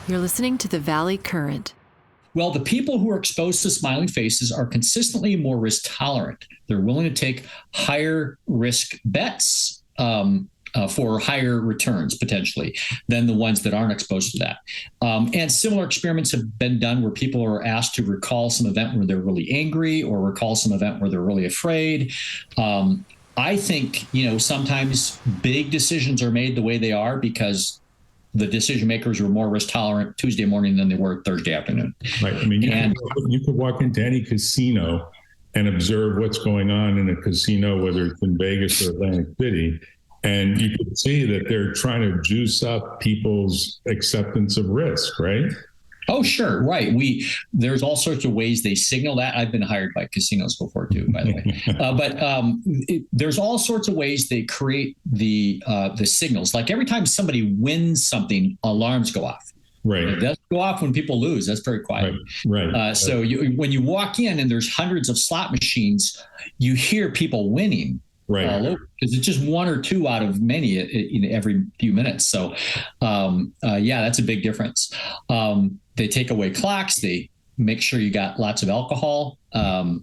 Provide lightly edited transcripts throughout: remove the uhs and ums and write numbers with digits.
You're listening to the Valley Current. Well, the people who are exposed to smiling faces are consistently more risk tolerant. They're willing to take higher risk bets for higher returns, potentially, than the ones that aren't exposed to that. And similar experiments have been done where people are asked to recall some event where they're really angry or recall some event where they're really afraid. I think, sometimes big decisions are made the way they are because the decision makers were more risk tolerant Tuesday morning than they were Thursday afternoon. Right. I mean, you could walk into any casino and observe what's going on in a casino, whether it's in Vegas or Atlantic City, and you could see that they're trying to juice up people's acceptance of risk, right? Oh, sure. Right. There's all sorts of ways they signal that. I've been hired by casinos before, too, by the way. There's all sorts of ways they create the signals. Like every time somebody wins something, alarms go off. Right. It doesn't go off when people lose. That's very quiet. Right. So when you walk in and there's hundreds of slot machines, you hear people winning. Right. Because it's just one or two out of many every few minutes. So, that's a big difference. They take away clocks. They make sure you got lots of alcohol. I've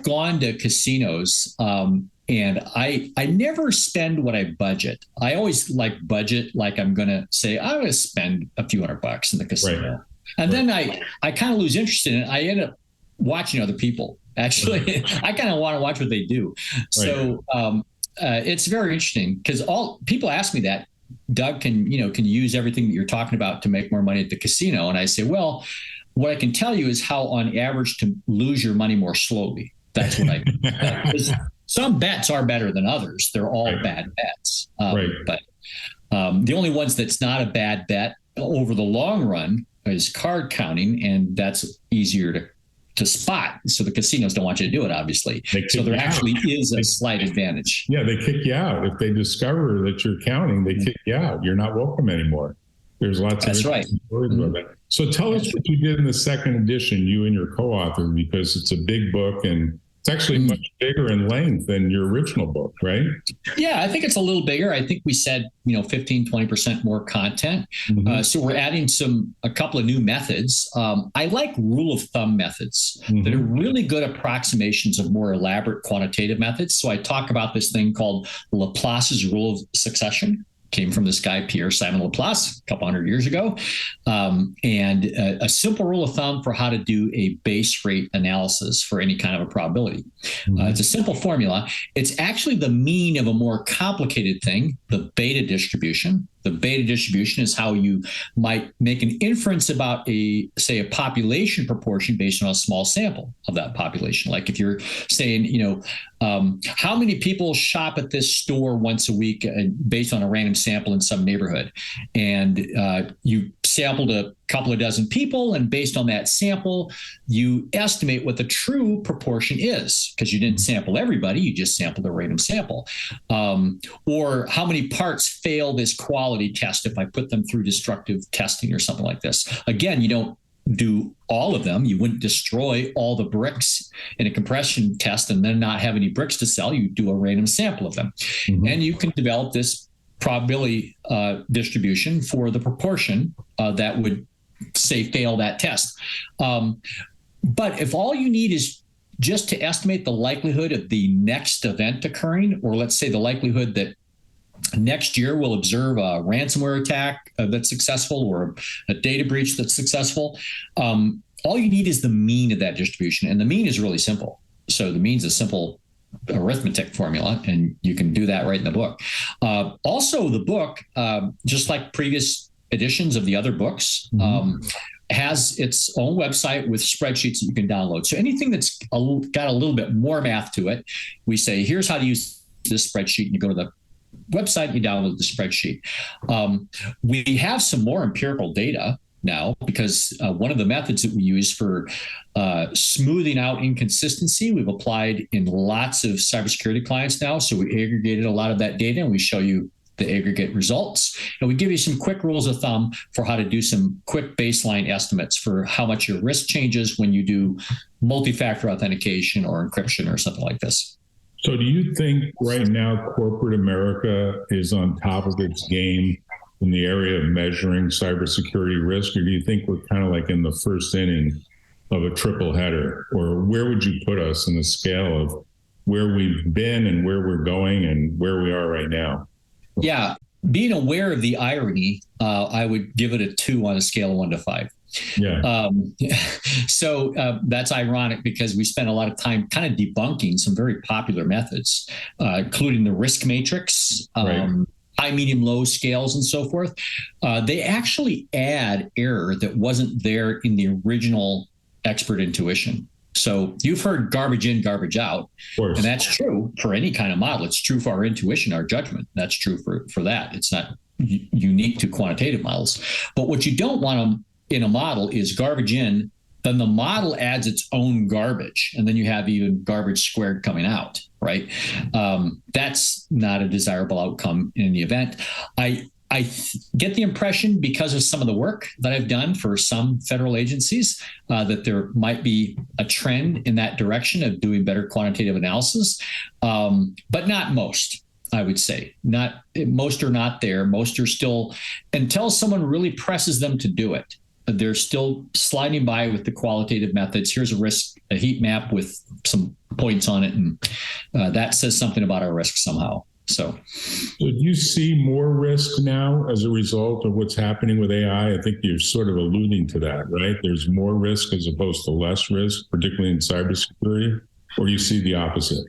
gone to casinos and I never spend what I budget. I always budget like I'm going to say, I'm going to spend a few $100 in the casino. Right. And then I kind of lose interest in it. I end up watching other people. Actually, I kind of want to watch what they do. Right. So it's very interesting because all people ask me that, Doug, can you use everything that you're talking about to make more money at the casino? And I say, well, what I can tell you is how on average to lose your money more slowly. That's what some bets are better than others. They're all bad bets. But the only ones that's not a bad bet over the long run is card counting. And that's easier to spot. So the casinos don't want you to do it, obviously. So there actually is a slight advantage. Yeah, they kick you out. If they discover that you're counting, they kick you out. You're not welcome anymore. There's lots of stories about that. So tell us what you did in the second edition, you and your co-author, because it's a big book and it's actually much bigger in length than your original book, right? Yeah, I think it's a little bigger. I think we said, 15, 20% more content. So we're adding a couple of new methods. I like rule of thumb methods that are really good approximations of more elaborate quantitative methods. So I talk about this thing called Laplace's rule of succession. Came from this guy, Pierre-Simon Laplace, a couple hundred years ago. And a simple rule of thumb for how to do a base rate analysis for any kind of a probability. It's a simple formula. It's actually the mean of a more complicated thing, the beta distribution. The beta distribution is how you might make an inference about a population proportion based on a small sample of that population. Like if you're saying, how many people shop at this store once a week based on a random sample in some neighborhood, and you sampled a couple of dozen people, and based on that sample, you estimate what the true proportion is because you didn't sample everybody, you just sampled a random sample. Or how many parts fail this quality test if I put them through destructive testing or something like this. Again, you don't do all of them. You wouldn't destroy all the bricks in a compression test and then not have any bricks to sell. You do a random sample of them. And you can develop this probability distribution for the proportion that would, say, fail that test. But if all you need is just to estimate the likelihood of the next event occurring, or let's say the likelihood that next year we'll observe a ransomware attack that's successful or a data breach that's successful, all you need is the mean of that distribution. And the mean is really simple. So the mean is a simple arithmetic formula, and you can do that right in the book. Also, the book, just like previous editions of the other books, has its own website with spreadsheets that you can download. So anything that's got a little bit more math to it, we say, here's how to use this spreadsheet. And you go to the website, you download the spreadsheet. We have some more empirical data now because one of the methods that we use for smoothing out inconsistency, we've applied in lots of cybersecurity clients now. So we aggregated a lot of that data and we show you the aggregate results. And we give you some quick rules of thumb for how to do some quick baseline estimates for how much your risk changes when you do multi-factor authentication or encryption or something like this. So do you think right now corporate America is on top of its game in the area of measuring cybersecurity risk, or do you think we're kind of like in the first inning of a triple header? Or where would you put us in the scale of where we've been and where we're going and where we are right now? Yeah, being aware of the irony, I would give it a 2 on a scale of 1 to 5. Yeah. So that's ironic because we spent a lot of time kind of debunking some very popular methods, including the risk matrix, Right. high, medium, low scales, and so forth. They actually add error that wasn't there in the original expert intuition. So you've heard garbage in, garbage out. Of course. And that's true for any kind of model. It's true for our intuition, our judgment. That's true for that. It's not unique to quantitative models. But what you don't want in a model is garbage in, then the model adds its own garbage, and then you have even garbage squared coming out, right? That's not a desirable outcome in the event. I get the impression, because of some of the work that I've done for some federal agencies, that there might be a trend in that direction of doing better quantitative analysis, but not most. I would say most are not there. Most are still, until someone really presses them to do it, they're still sliding by with the qualitative methods. Here's a heat map with some points on it, and that says something about our risk somehow. So do you see more risk now as a result of what's happening with AI? I think you're sort of alluding to that, right? There's more risk as opposed to less risk, particularly in cybersecurity, or you see the opposite?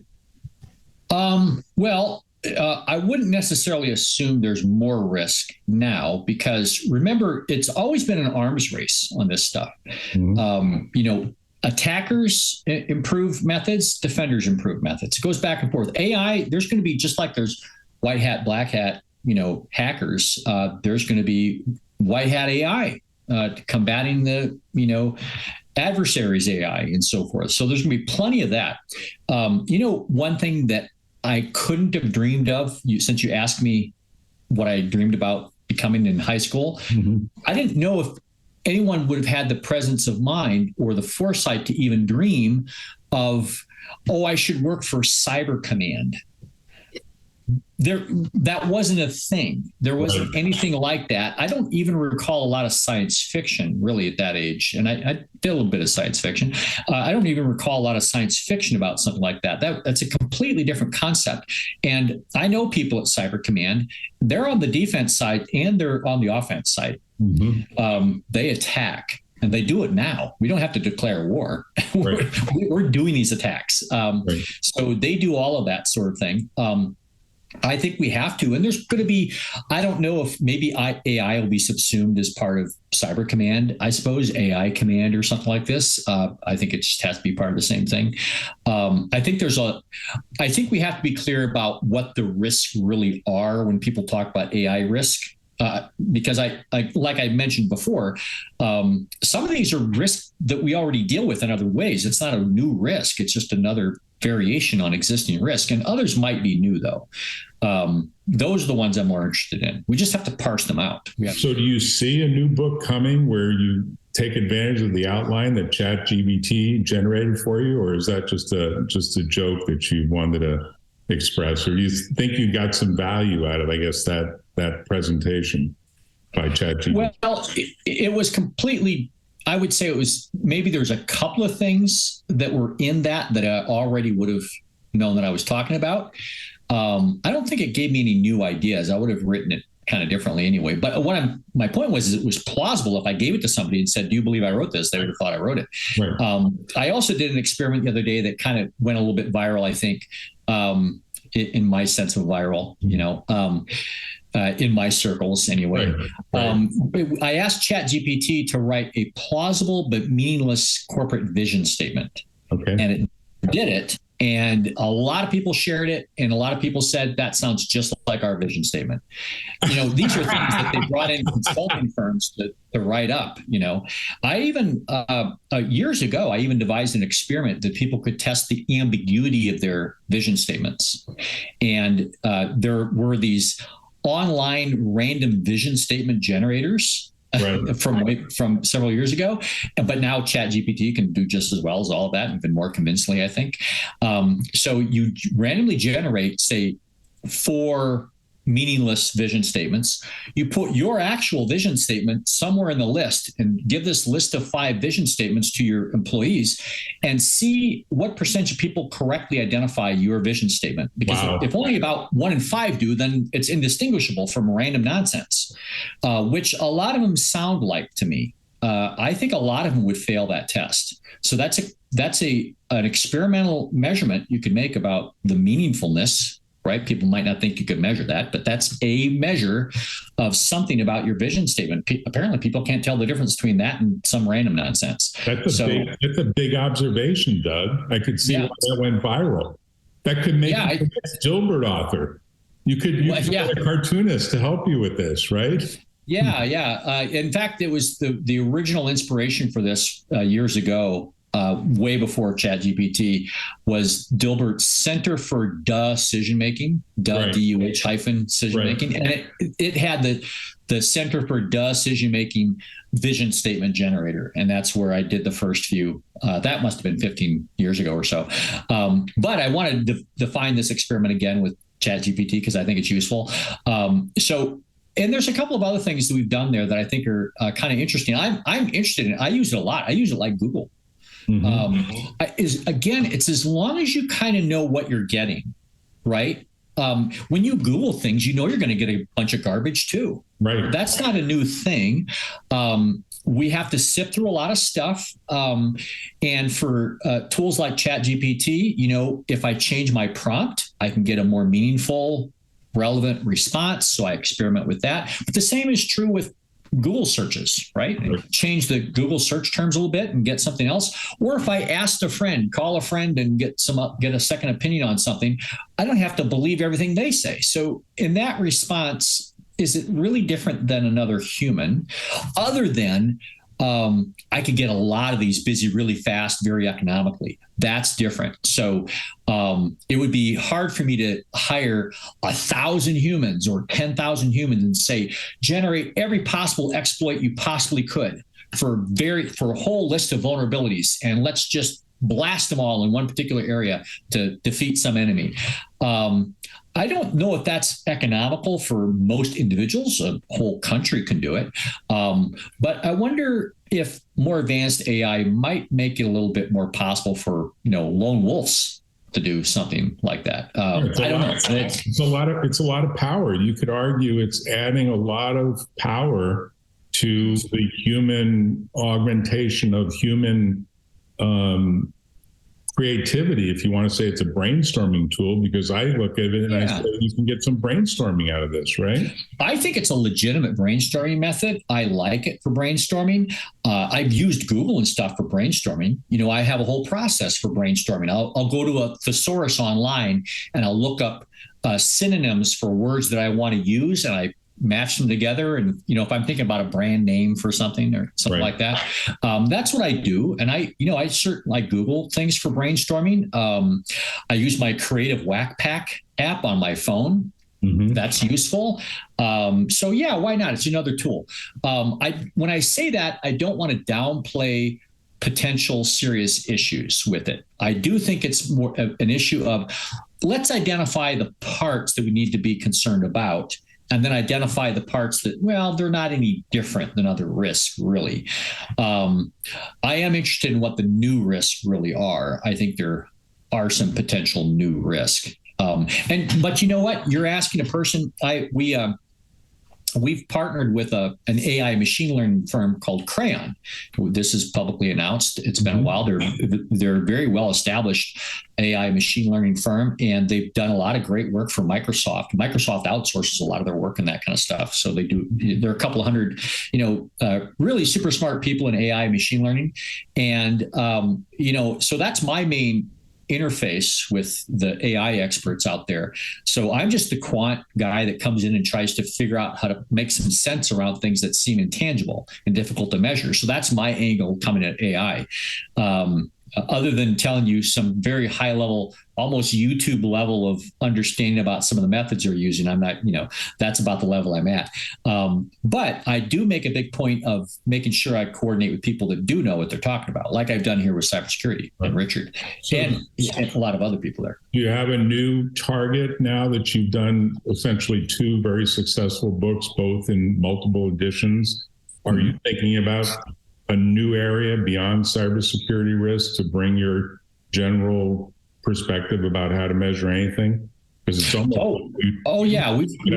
I wouldn't necessarily assume there's more risk now, because remember, it's always been an arms race on this stuff. Mm-hmm. Attackers improve methods, defenders improve methods. It goes back and forth. AI, there's going to be, just like there's white hat, black hat, hackers, there's going to be white hat AI combating the, adversaries AI and so forth. So there's going to be plenty of that. One thing that I couldn't have dreamed of, since you asked me what I dreamed about becoming in high school, mm-hmm. I didn't know if anyone would have had the presence of mind or the foresight to even dream of, I should work for Cyber Command. That wasn't a thing. There wasn't anything like that. I don't even recall a lot of science fiction really at that age. And I did a little bit of science fiction. I don't even recall a lot of science fiction about something like that. That's a completely different concept. And I know people at Cyber Command, they're on the defense side and they're on the offense side. Mm-hmm. They attack. And they do it now. We don't have to declare war. Right. We're doing these attacks. Right. So they do all of that sort of thing. I think we have to. And there's going to be, I don't know if maybe AI will be subsumed as part of Cyber Command, I suppose, AI Command or something like this. I think it just has to be part of the same thing. I think we have to be clear about what the risks really are when people talk about AI risk. Because like I mentioned before, some of these are risks that we already deal with in other ways. It's not a new risk. It's just another variation on existing risk. And others might be new, though. Those are the ones I'm more interested in. We just have to parse them out. So do you see a new book coming where you take advantage of the outline that ChatGPT generated for you? Or is that just a joke that you wanted to express? Or do you think you got some value out of, I guess, that presentation by ChatGPT? Well, it was completely, I would say it was, maybe there's a couple of things that were in that I already would have known that I was talking about. I don't think it gave me any new ideas. I would have written it kind of differently anyway. But my point was, it was plausible. If I gave it to somebody and said, "Do you believe I wrote this?" they would have thought I wrote it. Right. I also did an experiment the other day that kind of went a little bit viral, I think, in my sense of viral, in my circles anyway. Right. I asked ChatGPT to write a plausible but meaningless corporate vision statement. Okay. And it did it. And a lot of people shared it. And a lot of people said, that sounds just like our vision statement. These are things that they brought in consulting firms to write up. I even, years ago, I even devised an experiment that people could test the ambiguity of their vision statements. And there were these online random vision statement generators. Right. from several years ago, but now ChatGPT can do just as well as all of that, even more convincingly, I think. So you randomly generate, say, 4 meaningless vision statements. You put your actual vision statement somewhere in the list and give this list of 5 vision statements to your employees and see what percentage of people correctly identify your vision statement. Because if only about 1 in 5 do, then it's indistinguishable from random nonsense, which a lot of them sound like to me. I think a lot of them would fail that test. So that's an experimental measurement you could make about the meaningfulness. Right? People might not think you could measure that, but that's a measure of something about your vision statement. Apparently, people can't tell the difference between that and some random nonsense. That's a big observation, Doug. I could see why that went viral. That could make you the next Gilbert author. You could get a cartoonist to help you with this, right? Yeah. In fact, it was the original inspiration for this years ago. Way before ChatGPT was Dilbert's Center for Decision Making, DUH hyphen decision making, and it had the Center for Decision Making vision statement generator, and that's where I did the first few. That must have been 15 years ago or so. But I wanted to define this experiment again with ChatGPT because I think it's useful. And there's a couple of other things that we've done there that I think are kind of interesting. I'm interested in it. I use it a lot. I use it like Google. It's as long as you kind of know what you're getting, right? When you Google things, you know you're going to get a bunch of garbage too. Right. That's not a new thing. We have to sift through a lot of stuff. And for tools like ChatGPT, if I change my prompt, I can get a more meaningful, relevant response. So I experiment with that. But the same is true with Google searches, right? Change the Google search terms a little bit and get something else. Or if I asked a friend, call a friend and get a second opinion on something, I don't have to believe everything they say. So in that response, is it really different than another human? Other than I could get a lot of these busy really fast, very economically. That's different. So it would be hard for me to hire 1,000 humans or 10,000 humans and say, generate every possible exploit you possibly could for a whole list of vulnerabilities. And let's just blast them all in one particular area to defeat some enemy. I don't know if that's economical for most individuals. A whole country can do it. But I wonder if more advanced AI might make it a little bit more possible for, lone wolves to do something like that. I don't know. It's a lot of power. You could argue it's adding a lot of power to the human augmentation of human creativity, if you want to say it's a brainstorming tool, because I look at it and I say you can get some brainstorming out of this, right? I think it's a legitimate brainstorming method. I like it for brainstorming. I've used Google and stuff for brainstorming. I have a whole process for brainstorming. I'll go to a thesaurus online and I'll look up synonyms for words that I want to use, and I match them together. And, if I'm thinking about a brand name for something or something like that, that's what I do. And I certainly Google things for brainstorming. I use my Creative Whack Pack app on my phone. That's useful. So yeah, why not? It's another tool. When I say that, I don't want to downplay potential serious issues with it. I do think it's more an issue of let's identify the parts that we need to be concerned about, and then identify the parts that, they're not any different than other risks, really. I am interested in what the new risks really are. I think there are some potential new risks. But you know what? You're asking a person. We've partnered with an AI machine learning firm called Crayon. This is publicly announced. It's been a while. They're a very well established AI machine learning firm, and they've done a lot of great work for Microsoft. Microsoft outsources a lot of their work and that kind of stuff. So they do. There are a couple of hundred, really super smart people in AI machine learning, and so that's my main interface with the AI experts out there. So I'm just the quant guy that comes in and tries to figure out how to make some sense around things that seem intangible and difficult to measure. So that's my angle coming at AI. Other than telling you some very high level almost YouTube level of understanding about some of the methods they're using. I'm not, that's about the level I'm at. But I do make a big point of making sure I coordinate with people that do know what they're talking about, like I've done here with cybersecurity and Richard and a lot of other people there. Do you have a new target now that you've done essentially 2 very successful books, both in multiple editions? Are you thinking about a new area beyond cybersecurity risk to bring your general perspective about how to measure anything? Because it's almost we've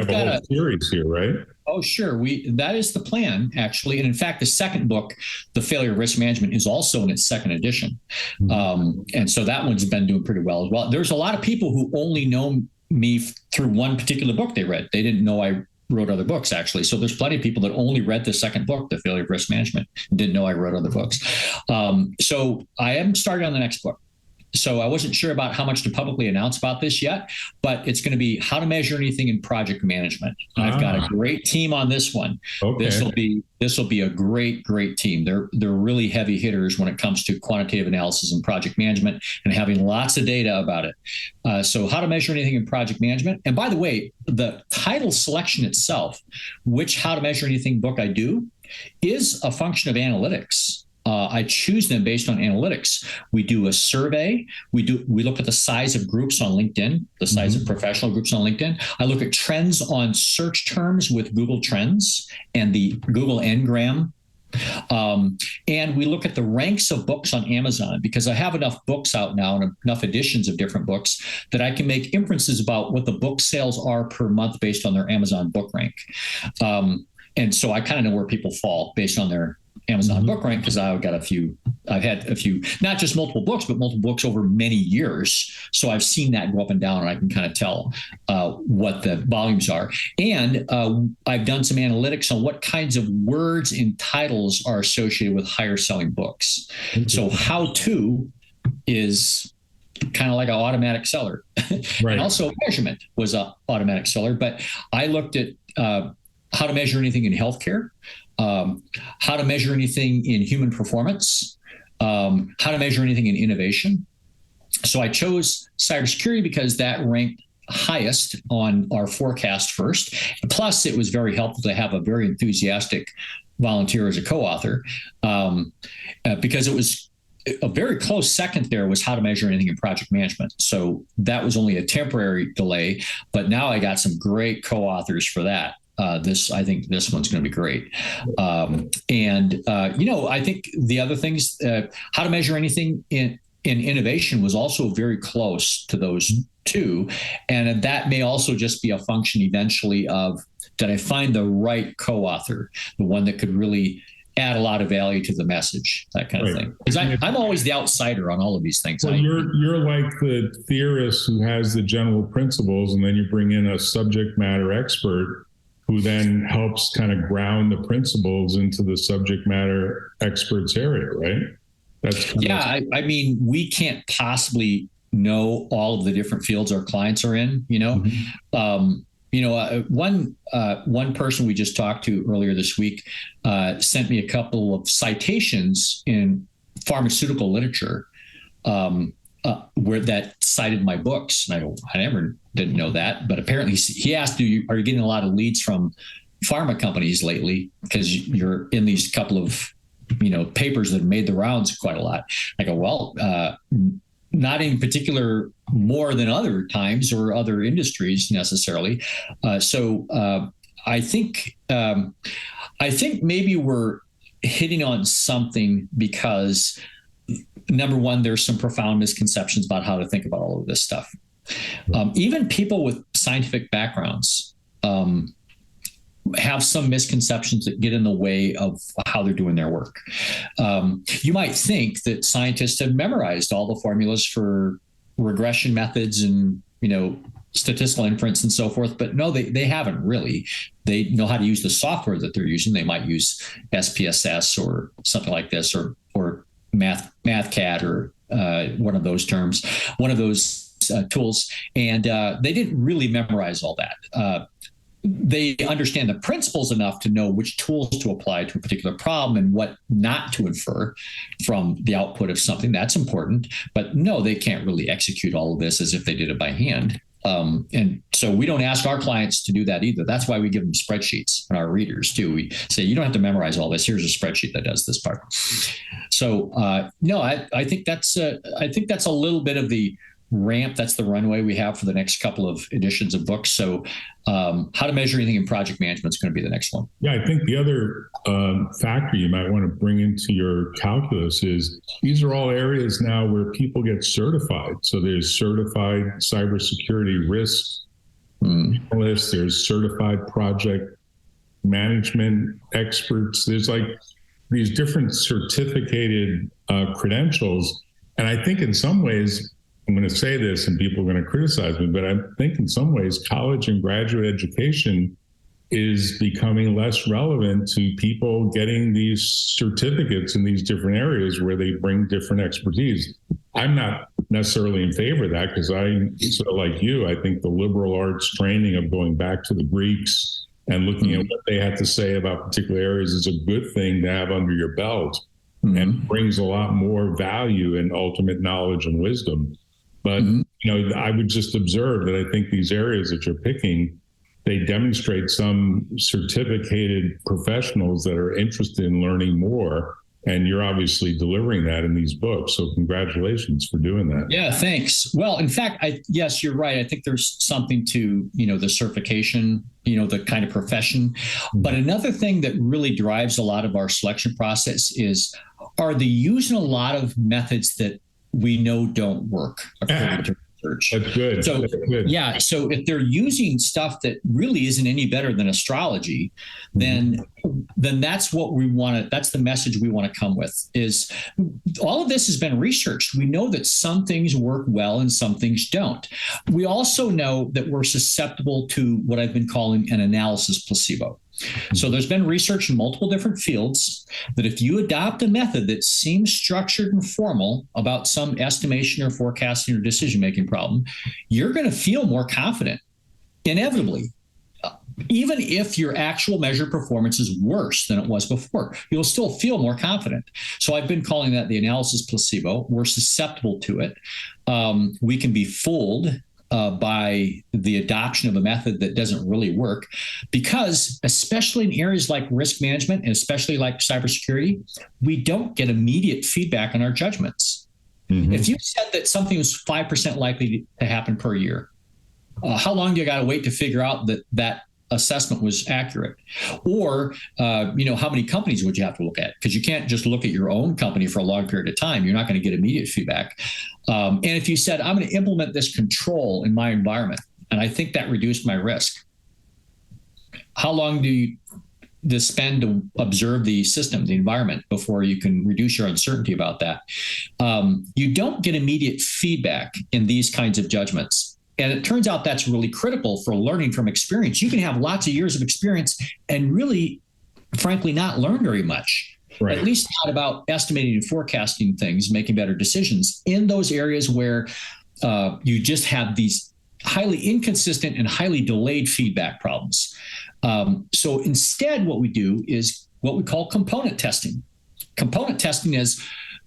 got a series here, right? Oh, sure. That is the plan, actually. And in fact, the second book, The Failure of Risk Management, is also in its second edition. And so that one's been doing pretty well as well. There's a lot of people who only know me through one particular book they read. They didn't know I wrote other books, actually. So there's plenty of people that only read the second book, The Failure of Risk Management, and didn't know I wrote other books. So I am starting on the next book. So I wasn't sure about how much to publicly announce about this yet, but it's going to be how to measure anything in project management. I've got a great team on this one. Okay. This will be a great team. They're really heavy hitters when it comes to quantitative analysis and project management and having lots of data about it. So how to measure anything in project management. And by the way, the title selection itself, which how to measure anything book I do, is a function of analytics. I choose them based on analytics. We do a survey. We look at the size of groups on LinkedIn, the size of professional groups on LinkedIn. I look at trends on search terms with Google Trends and the Google Ngram. And we look at the ranks of books on Amazon, because I have enough books out now and enough editions of different books that I can make inferences about what the book sales are per month based on their Amazon book rank. And so I kind of know where people fall based on their Amazon book rank, because I've had a few, not just multiple books, but multiple books over many years. So I've seen that go up and down, and I can kind of tell what the volumes are. And I've done some analytics on what kinds of words and titles are associated with higher selling books. So how to is kind of like an automatic seller. Right. And also measurement was an automatic seller. But I looked at how to measure anything in healthcare, how to measure anything in human performance, how to measure anything in innovation. So I chose cybersecurity because that ranked highest on our forecast first. Plus, it was very helpful to have a very enthusiastic volunteer as a co-author, because it was a very close second. There was how to measure anything in project management. So that was only a temporary delay, but now I got some great co-authors for that. I think this one's going to be great. I think the other things, how to measure anything in innovation was also very close to those two. And that may also just be a function eventually of, did I find the right co-author, the one that could really add a lot of value to the message, that kind of thing. Because I'm always the outsider on all of these things. Well, you're like the theorist who has the general principles, and then you bring in a subject matter expert who then helps kind of ground the principles into the subject matter expert's area, right? I mean, we can't possibly know all of the different fields our clients are in, one person we just talked to earlier this week sent me a couple of citations in pharmaceutical literature where that cited my books. And I didn't know that, but apparently he asked, are you getting a lot of leads from pharma companies lately? Because you're in these couple of, papers that have made the rounds quite a lot. I go, well, not in particular more than other times or other industries necessarily. So I think maybe we're hitting on something because, number one, there's some profound misconceptions about how to think about all of this stuff. Even people with scientific backgrounds have some misconceptions that get in the way of how they're doing their work. You might think that scientists have memorized all the formulas for regression methods and, statistical inference and so forth, but no, they haven't really. They know how to use the software that they're using. They might use SPSS or something like this, or MathCAD or one of those tools. And they didn't really memorize all that. they understand the principles enough to know which tools to apply to a particular problem and what not to infer from the output of something. That's important. But no, they can't really execute all of this as if they did it by hand. And so we don't ask our clients to do that either. That's why we give them spreadsheets, and our readers too. We say, you don't have to memorize all this. Here's a spreadsheet that does this part. So no, I think that's a little bit of the ramp. That's the runway we have for the next couple of editions of books. So how to measure anything in project management is going to be the next one. Yeah, I think the other factor you might want to bring into your calculus is these are all areas now where people get certified. So there's certified cybersecurity risk analysts, there's certified project management experts. There's like these different certificated credentials. And I think in some ways, I'm going to say this and people are going to criticize me, but I think in some ways college and graduate education is becoming less relevant to people getting these certificates in these different areas where they bring different expertise. I'm not necessarily in favor of that because I, sort of like you, I think the liberal arts training of going back to the Greeks and looking at what they had to say about particular areas is a good thing to have under your belt and brings a lot more value and ultimate knowledge and wisdom. But, I would just observe that I think these areas that you're picking, they demonstrate some certificated professionals that are interested in learning more. And you're obviously delivering that in these books. So congratulations for doing that. Yeah, thanks. Well, in fact, yes, you're right. I think there's something to, the certification, the kind of profession. But another thing that really drives a lot of our selection process is, are they using a lot of methods that we know don't work according to research? That's good. So, That's good. Yeah. So if they're using stuff that really isn't any better than astrology, then that's what we want to, that's the message we want to come with, is all of this has been researched. We know that some things work well and some things don't. We also know that we're susceptible to what I've been calling an analysis placebo. So there's been research in multiple different fields that if you adopt a method that seems structured and formal about some estimation or forecasting or decision-making problem, you're going to feel more confident, inevitably. Even if your actual measured performance is worse than it was before, you'll still feel more confident. So I've been calling that the analysis placebo. We're susceptible to it. We can be fooled by the adoption of a method that doesn't really work, because especially in areas like risk management and especially like cybersecurity, we don't get immediate feedback on our judgments. If you said that something was 5% likely to happen per year, how long do you got to wait to figure out that assessment was accurate? Or, how many companies would you have to look at? Because you can't just look at your own company for a long period of time. You're not going to get immediate feedback. And if you said, I'm going to implement this control in my environment, and I think that reduced my risk, how long do you spend to observe the system, the environment, before you can reduce your uncertainty about that? You don't get immediate feedback in these kinds of judgments. And it turns out that's really critical for learning from experience. You can have lots of years of experience and really, frankly, not learn very much. Right. At least not about estimating and forecasting things, making better decisions in those areas where you just have these highly inconsistent and highly delayed feedback problems. So instead, what we do is what we call component testing. Component testing is,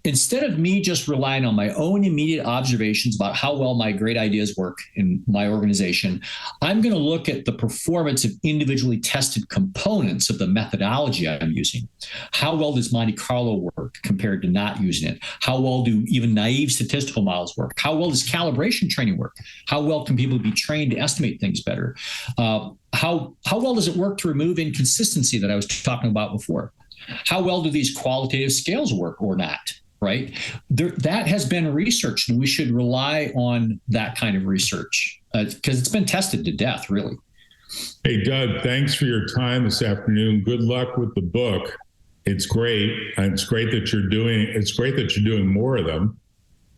instead of me just relying on my own immediate observations about how well my great ideas work in my organization, I'm going to look at the performance of individually tested components of the methodology I'm using. How well does Monte Carlo work compared to not using it? How well do even naive statistical models work? How well does calibration training work? How well can people be trained to estimate things better? How well does it work to remove inconsistency that I was talking about before? How well do these qualitative scales work or not? Right? That has been researched, and we should rely on that kind of research because it's been tested to death, really. Hey, Doug, thanks for your time this afternoon. Good luck with the book. It's great. And it's great that you're doing more of them.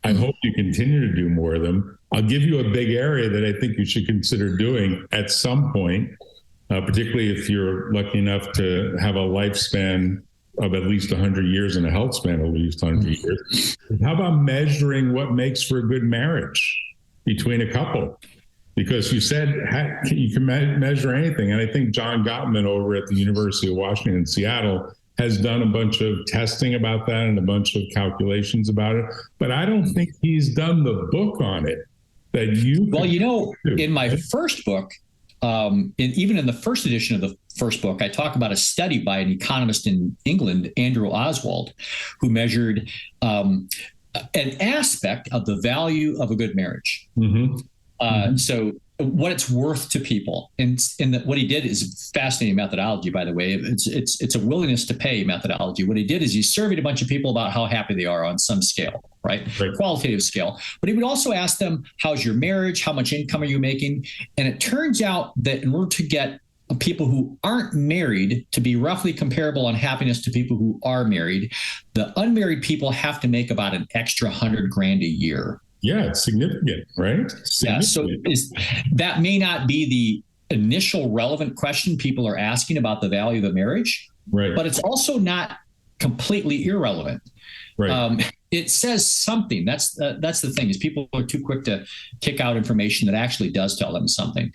I hope you continue to do more of them. I'll give you a big area that I think you should consider doing at some point, particularly if you're lucky enough to have a lifespan of at least 100 years and a health span of at least 100 years. How about measuring what makes for a good marriage between a couple? because you said you can measure anything. And I think John Gottman over at the University of Washington in Seattle has done a bunch of testing about that and a bunch of calculations about it. But I don't think he's done the book on it that you. Well, in my first book, even in the first edition of the first book, I talk about a study by an economist in England, Andrew Oswald, who measured an aspect of the value of a good marriage. So what it's worth to people. And what he did is fascinating methodology, by the way. It's a willingness to pay methodology. What he did is he surveyed a bunch of people about how happy they are on some scale, right? Qualitative scale. But he would also ask them, how's your marriage? How much income are you making? And it turns out that in order to get people who aren't married to be roughly comparable on happiness to people who are married, the unmarried people have to make about an extra $100,000 a year. Yeah, it's significant, right? Yeah, so that may not be the initial relevant question people are asking about the value of a marriage, right? But it's also not completely irrelevant. Right. It says something. That's the thing, is people are too quick to kick out information that actually does tell them something.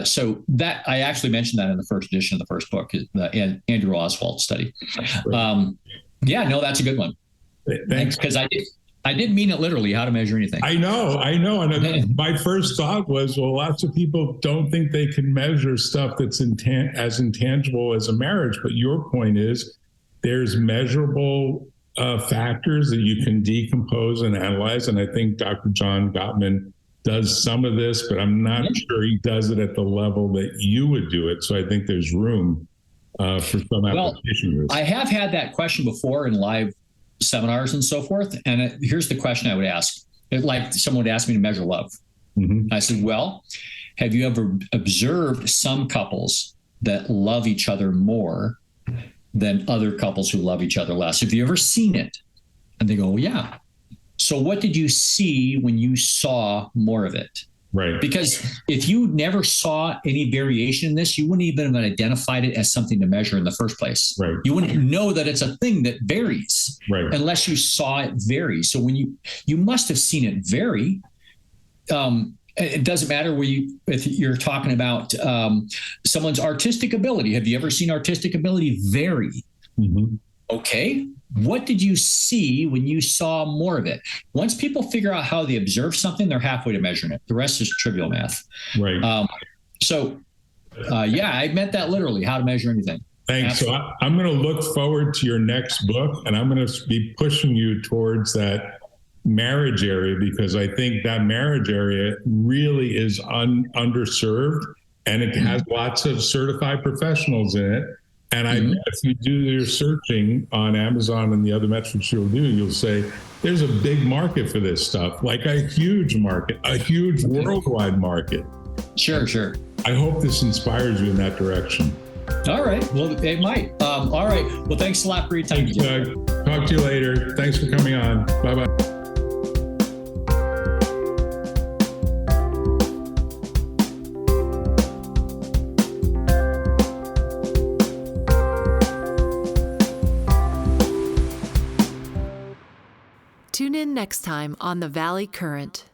So that I actually mentioned that in the first edition of the first book, the Andrew Oswald study. Right. That's a good one. Thanks. Because I didn't mean it literally, how to measure anything. I know. And my first thought was, well, lots of people don't think they can measure stuff that's as intangible as a marriage. But your point is there's measurable factors that you can decompose and analyze. And I think Dr. John Gottman does some of this, but I'm not sure he does it at the level that you would do it. So I think there's room for some application. I have had that question before in live seminars and so forth. And here's the question I would ask. Like someone would ask me to measure love. I said, well, have you ever observed some couples that love each other more than other couples who love each other less? Have you ever seen it? And they go, yeah. So what did you see when you saw more of it? Right. Because if you never saw any variation in this, you wouldn't even have identified it as something to measure in the first place. Right. You wouldn't know that it's a thing that varies unless you saw it vary. So when you must have seen it vary. It doesn't matter if you're talking about someone's artistic ability. Have you ever seen artistic ability vary? Okay. What did you see when you saw more of it? Once people figure out how they observe something, they're halfway to measuring it. The rest is trivial math. Right. I meant that literally, how to measure anything. Thanks. Absolutely. So I'm going to look forward to your next book, and I'm going to be pushing you towards that marriage area, because I think that marriage area really is underserved, and it has lots of certified professionals in it. And I bet if you do your searching on Amazon and the other metrics you'll do, you'll say, there's a big market for this stuff, like a huge market, a huge worldwide market. Sure. I hope this inspires you in that direction. All right. Well, it might. All right. Well, thanks a lot for your time. Thanks, Doug. Talk to you later. Thanks for coming on. Bye-bye. Tune in next time on The Valley Current.